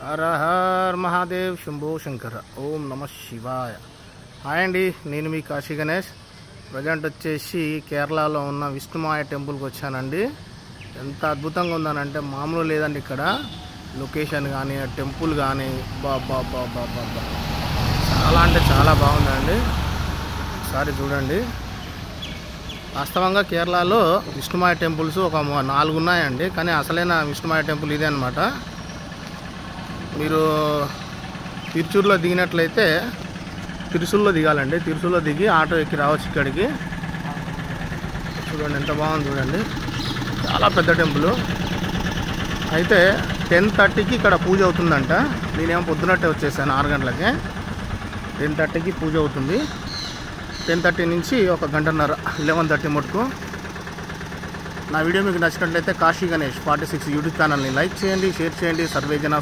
హర her Mahadev Shambho Shankara ఓం నమ శివాయ. Hi అండి, నేను మీ కాశీ గణేష్. ప్రజెంట్ వచ్చేసి కేరళలో ఉన్న విష్ణుమాయ టెంపుల్కి వచ్చానండి. ఎంత అద్భుతంగా ఉందనంటే మామూలు లేదండి. ఇక్కడ లొకేషన్ కానీ టెంపుల్ కానీ బాబా చాలా అంటే చాలా బాగుందండి. ఒకసారి చూడండి. వాస్తవంగా కేరళలో విష్ణుమాయ టెంపుల్స్ ఒక 4 ఉన్నాయండి, కానీ అసలైన విష్ణుమాయ టెంపుల్ ఇదే అనమాట. మీరు తిరుచూరులో దిగినట్లయితే తిరుసుల్లో దిగాలండి. తిరుసుల్లో దిగి ఆటో ఎక్కి రావచ్చు ఇక్కడికి. చూడండి ఎంత బాగుంది చూడండి. చాలా పెద్ద టెంపుల్. అయితే 10:30కి ఇక్కడ పూజ అవుతుందంట. నేనేమో పొద్దునట్టే వచ్చేసాను 6 గంటలకి. 10:30కి పూజ అవుతుంది. 10:30 నుంచి ఒక గంటన్నర 11:30 మటుకు. నా వీడియో మీకు నచ్చినట్లయితే కాశీ గణేష్ 46 యూట్యూబ్ ఛానల్ని లైక్ చేయండి, షేర్ చేయండి. సర్వేజన